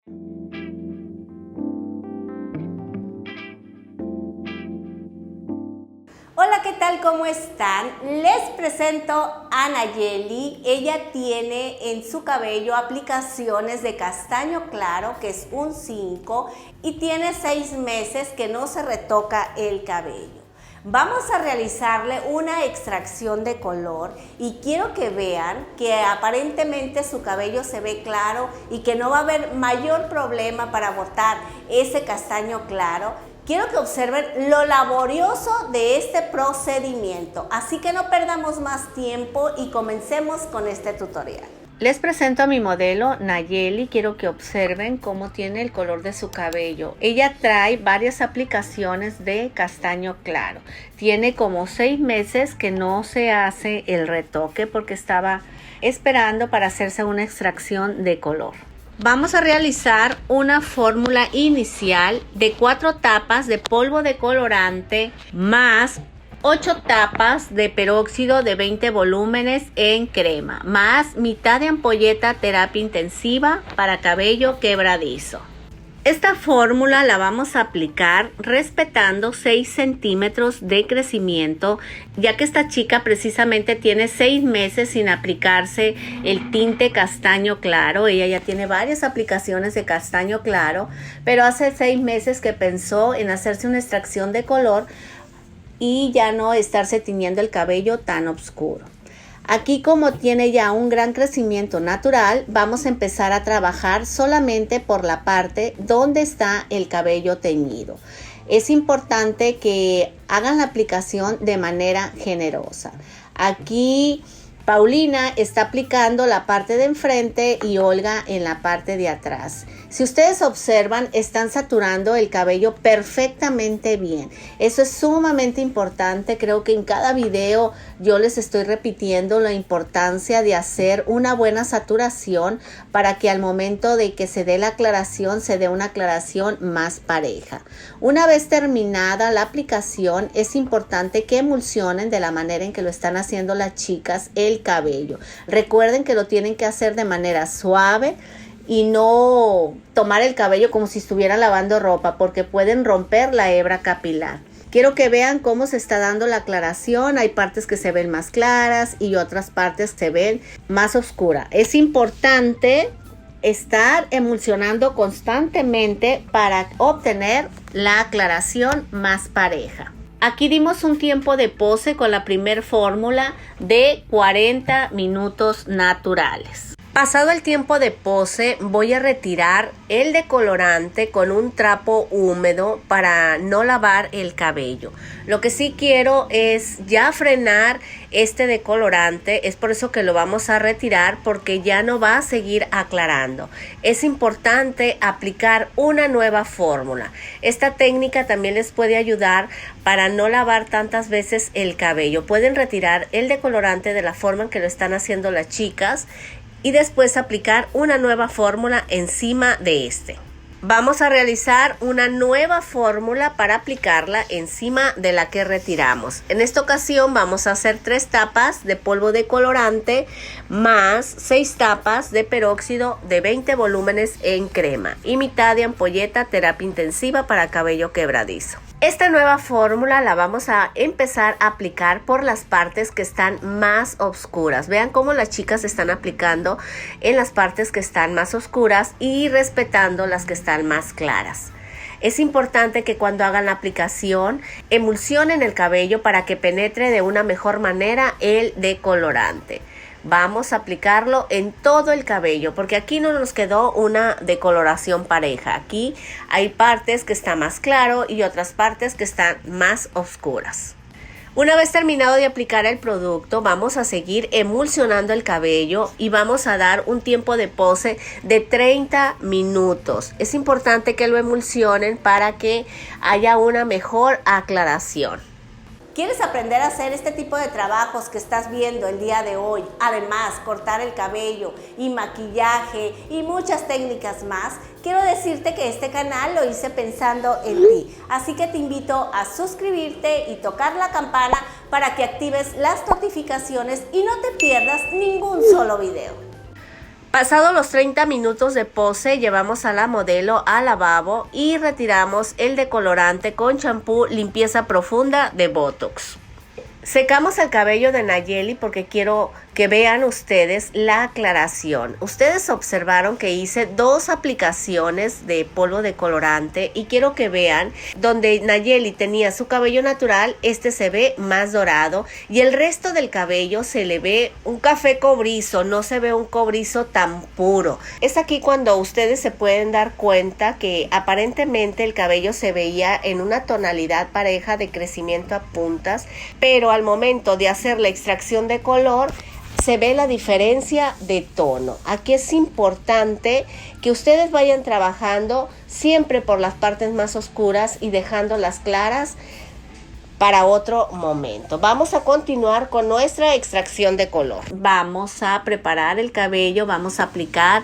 Hola, ¿qué tal? ¿Cómo están? Les presento a Nayeli. Ella tiene en su cabello aplicaciones de castaño claro, que es un 5, y tiene 6 meses que no se retoca el cabello. Vamos a realizarle una extracción de color y quiero que vean que aparentemente su cabello se ve claro y que no va a haber mayor problema para botar ese castaño claro. Quiero que observen lo laborioso de este procedimiento, así que no perdamos más tiempo y comencemos con este tutorial. Les presento a mi modelo Nayeli. Quiero que observen cómo tiene el color de su cabello. Ella trae varias aplicaciones de castaño claro. Tiene como 6 meses que no se hace el retoque porque estaba esperando para hacerse una extracción de color. Vamos a realizar una fórmula inicial de 4 tapas de polvo de colorante más 8 tapas de peróxido de 20 volúmenes en crema, más mitad de ampolleta terapia intensiva para cabello quebradizo. Esta fórmula la vamos a aplicar respetando 6 centímetros de crecimiento, ya que esta chica precisamente tiene 6 meses sin aplicarse el tinte castaño claro. Ella ya tiene varias aplicaciones de castaño claro, pero hace 6 meses que pensó en hacerse una extracción de color y ya no estarse tiñendo el cabello tan oscuro. Aquí, como tiene ya un gran crecimiento natural, vamos a empezar a trabajar solamente por la parte donde está el cabello teñido. Es importante que hagan la aplicación de manera generosa. Aquí Paulina está aplicando la parte de enfrente y Olga en la parte de atrás. Si ustedes observan, están saturando el cabello perfectamente bien. Eso es sumamente importante. Creo que en cada video yo les estoy repitiendo la importancia de hacer una buena saturación para que al momento de que se dé la aclaración, se dé una aclaración más pareja. Una vez terminada la aplicación, es importante que emulsionen de la manera en que lo están haciendo las chicas el cabello. Recuerden que lo tienen que hacer de manera suave y no tomar el cabello como si estuvieran lavando ropa, porque pueden romper la hebra capilar. Quiero que vean cómo se está dando la aclaración. Hay partes que se ven más claras y otras partes se ven más oscuras. Es importante estar emulsionando constantemente para obtener la aclaración más pareja. Aquí dimos un tiempo de pose con la primer fórmula de 40 minutos naturales. Pasado el tiempo de pose, voy a retirar el decolorante con un trapo húmedo para no lavar el cabello. Lo que sí quiero es ya frenar este decolorante, es por eso que lo vamos a retirar, porque ya no va a seguir aclarando. Es importante aplicar una nueva fórmula. Esta técnica también les puede ayudar para no lavar tantas veces el cabello. Pueden retirar el decolorante de la forma en que lo están haciendo las chicas y después aplicar una nueva fórmula encima de este. Vamos a realizar una nueva fórmula para aplicarla encima de la que retiramos. En esta ocasión vamos a hacer 3 tapas de polvo de colorante más 6 tapas de peróxido de 20 volúmenes en crema y mitad de ampolleta terapia intensiva para cabello quebradizo. Esta nueva fórmula la vamos a empezar a aplicar por las partes que están más oscuras. Vean cómo las chicas están aplicando en las partes que están más oscuras y respetando las que están más claras. Es importante que cuando hagan la aplicación emulsionen el cabello para que penetre de una mejor manera el decolorante. Vamos a aplicarlo en todo el cabello porque aquí no nos quedó una decoloración pareja. Aquí hay partes que están más claro y otras partes que están más oscuras. Una vez terminado de aplicar el producto, vamos a seguir emulsionando el cabello y vamos a dar un tiempo de pose de 30 minutos. Es importante que lo emulsionen para que haya una mejor aclaración. ¿Quieres aprender a hacer este tipo de trabajos que estás viendo el día de hoy? Además, cortar el cabello y maquillaje y muchas técnicas más. Quiero decirte que este canal lo hice pensando en ti. Así que te invito a suscribirte y tocar la campana para que actives las notificaciones y no te pierdas ningún solo video. Pasados los 30 minutos de pose, llevamos a la modelo al lavabo y retiramos el decolorante con champú limpieza profunda de Botox. Secamos el cabello de Nayeli porque quiero que vean ustedes la aclaración. Ustedes observaron que hice 2 aplicaciones de polvo decolorante y quiero que vean donde Nayeli tenía su cabello natural, este se ve más dorado y el resto del cabello se le ve un café cobrizo, no se ve un cobrizo tan puro. Es aquí cuando ustedes se pueden dar cuenta que aparentemente el cabello se veía en una tonalidad pareja de crecimiento a puntas, pero al momento de hacer la extracción de color se ve la diferencia de tono. Aquí es importante que ustedes vayan trabajando siempre por las partes más oscuras y dejando las claras para otro momento. Vamos a continuar con nuestra extracción de color. Vamos a preparar el cabello, vamos a aplicar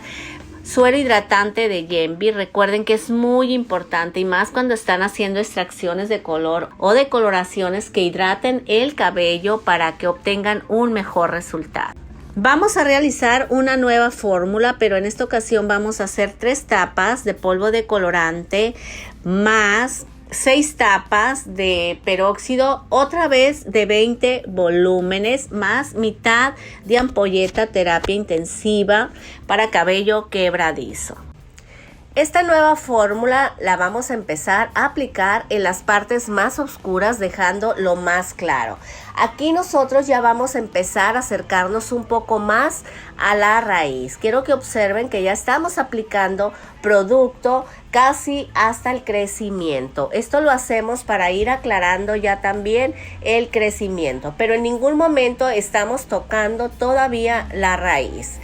suero hidratante de Yenvi. Recuerden que es muy importante y más cuando están haciendo extracciones de color o decoloraciones que hidraten el cabello para que obtengan un mejor resultado. Vamos a realizar una nueva fórmula, pero en esta ocasión vamos a hacer 3 tapas de polvo decolorante más 6 tapas de peróxido, otra vez de 20 volúmenes, más mitad de ampolleta terapia intensiva para cabello quebradizo. Esta nueva fórmula la vamos a empezar a aplicar en las partes más oscuras, dejando lo más claro. Aquí nosotros ya vamos a empezar a acercarnos un poco más a la raíz. Quiero que observen que ya estamos aplicando producto casi hasta el crecimiento. Esto lo hacemos para ir aclarando ya también el crecimiento, pero en ningún momento estamos tocando todavía la raíz.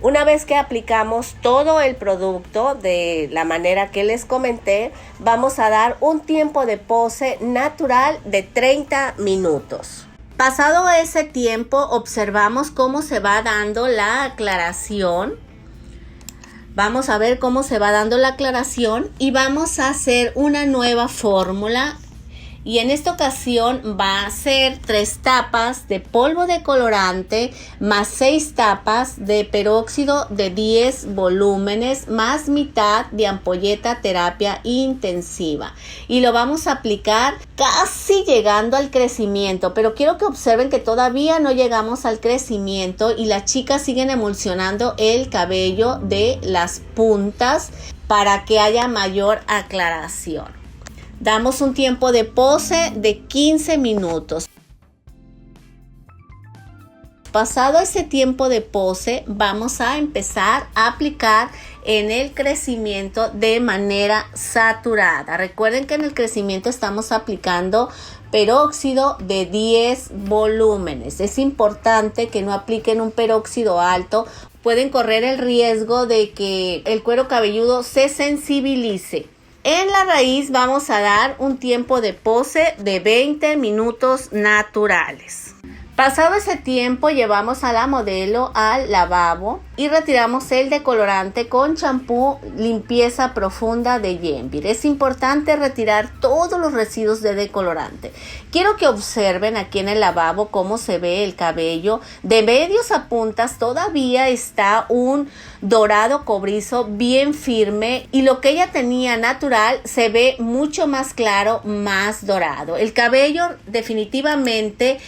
Una vez que aplicamos todo el producto de la manera que les comenté, vamos a dar un tiempo de pose natural de 30 minutos. Pasado ese tiempo, observamos cómo se va dando la aclaración. Vamos a ver cómo se va dando la aclaración y vamos a hacer una nueva fórmula. Y en esta ocasión va a ser 3 tapas de polvo decolorante más 6 tapas de peróxido de 10 volúmenes más mitad de ampolleta terapia intensiva. Y lo vamos a aplicar casi llegando al crecimiento, pero quiero que observen que todavía no llegamos al crecimiento y las chicas siguen emulsionando el cabello de las puntas para que haya mayor aclaración. Damos un tiempo de pose de 15 minutos. Pasado ese tiempo de pose, vamos a empezar a aplicar en el crecimiento de manera saturada. Recuerden que en el crecimiento estamos aplicando peróxido de 10 volúmenes. Es importante que no apliquen un peróxido alto. Pueden correr el riesgo de que el cuero cabelludo se sensibilice. En la raíz vamos a dar un tiempo de pose de 20 minutos naturales. Pasado ese tiempo, llevamos a la modelo al lavabo y retiramos el decolorante con champú limpieza profunda de Yenvi. Es importante retirar todos los residuos de decolorante. Quiero que observen aquí en el lavabo cómo se ve el cabello. De medios a puntas todavía está un dorado cobrizo bien firme y lo que ella tenía natural se ve mucho más claro, más dorado. El cabello definitivamente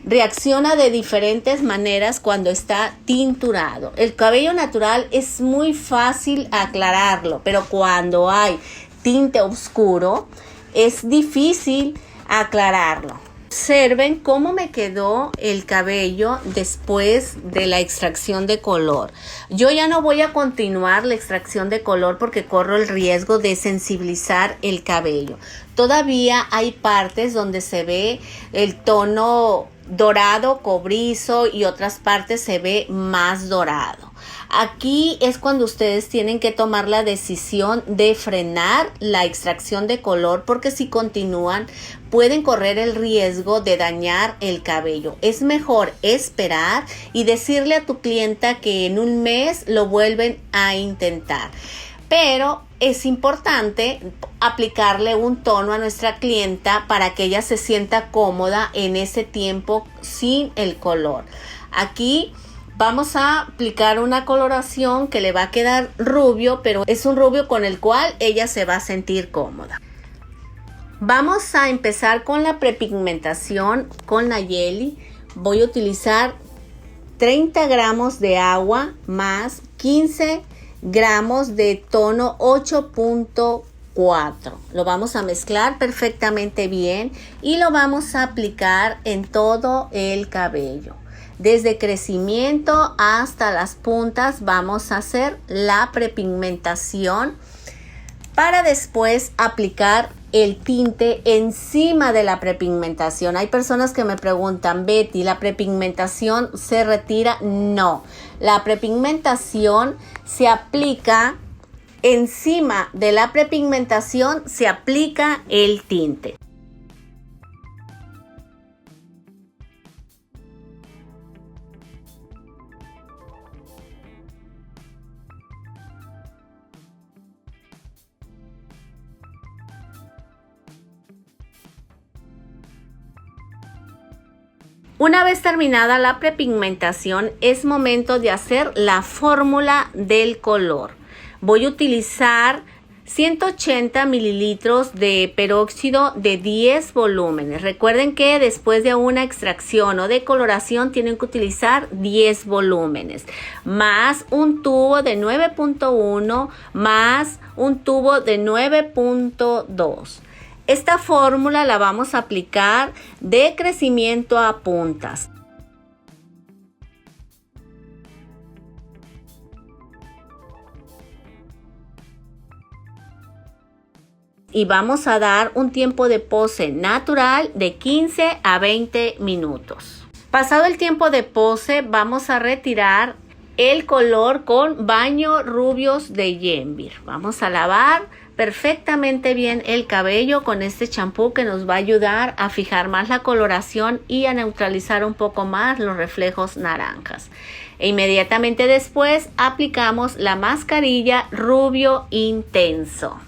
reacciona de diferentes maneras cuando está tinturado. El cabello natural es muy fácil aclararlo, pero cuando hay tinte oscuro es difícil aclararlo. Observen cómo me quedó el cabello después de la extracción de color. Yo ya no voy a continuar la extracción de color porque corro el riesgo de sensibilizar el cabello. Todavía hay partes donde se ve el tono dorado, cobrizo y otras partes se ve más dorado. Aquí es cuando ustedes tienen que tomar la decisión de frenar la extracción de color porque si continúan pueden correr el riesgo de dañar el cabello. Es mejor esperar y decirle a tu clienta que en un mes lo vuelven a intentar. Pero es importante aplicarle un tono a nuestra clienta para que ella se sienta cómoda en ese tiempo sin el color. Aquí Vamos a aplicar una coloración que le va a quedar rubio, pero es un rubio con el cual ella se va a sentir cómoda. Vamos a empezar con la prepigmentación con Nayeli. Voy a utilizar 30 gramos de agua más 15 gramos de tono 8.4. Lo vamos a mezclar perfectamente bien y lo vamos a aplicar en todo el cabello. Desde crecimiento hasta las puntas vamos a hacer la prepigmentación para después aplicar el tinte encima de la prepigmentación. Hay personas que me preguntan, Betty, ¿la prepigmentación se retira? No, la prepigmentación se aplica encima de la prepigmentación, se aplica el tinte. Una vez terminada la prepigmentación, es momento de hacer la fórmula del color. Voy a utilizar 180 mililitros de peróxido de 10 volúmenes. Recuerden que después de una extracción o decoloración tienen que utilizar 10 volúmenes. Más un tubo de 9.1 más un tubo de 9.2. Esta fórmula la vamos a aplicar de crecimiento a puntas. Y vamos a dar un tiempo de pose natural de 15 a 20 minutos. Pasado el tiempo de pose, vamos a retirar el color con baño rubios de Yenvir. Vamos a lavar perfectamente bien el cabello con este champú que nos va a ayudar a fijar más la coloración y a neutralizar un poco más los reflejos naranjas. E inmediatamente después aplicamos la mascarilla rubio intenso.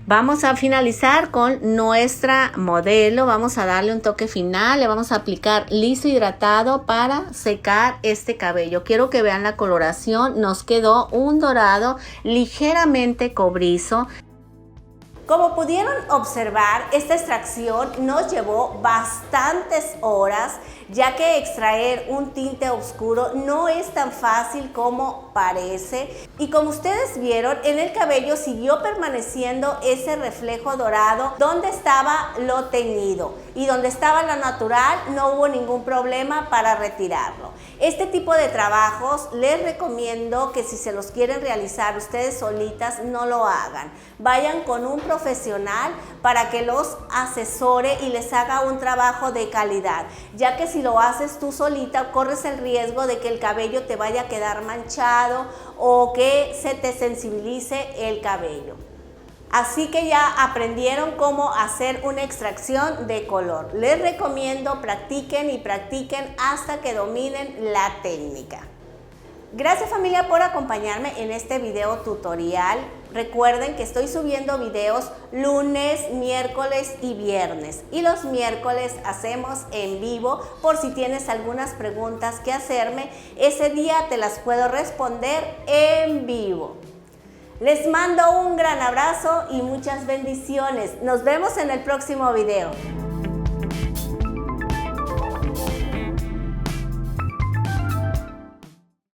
Vamos a finalizar con nuestra modelo, vamos a darle un toque final, le vamos a aplicar liso hidratado para secar este cabello. Quiero que vean la coloración, nos quedó un dorado ligeramente cobrizo. Como pudieron observar, esta extracción nos llevó bastantes horas, ya que extraer un tinte oscuro no es tan fácil como parece. Y como ustedes vieron, en el cabello siguió permaneciendo ese reflejo dorado donde estaba lo teñido. Y donde estaba lo natural no hubo ningún problema para retirarlo. Este tipo de trabajos les recomiendo que si se los quieren realizar ustedes solitas, no lo hagan. Vayan con un profesional para que los asesore y les haga un trabajo de calidad, ya que si lo haces tú solita corres el riesgo de que el cabello te vaya a quedar manchado o que se te sensibilice el cabello. Así que ya aprendieron cómo hacer una extracción de color. Les recomiendo practiquen y practiquen hasta que dominen la técnica. Gracias familia por acompañarme en este video tutorial. Recuerden que estoy subiendo videos lunes, miércoles y viernes. Y los miércoles hacemos en vivo por si tienes algunas preguntas que hacerme. Ese día te las puedo responder en vivo. Les mando un gran abrazo y muchas bendiciones. Nos vemos en el próximo video.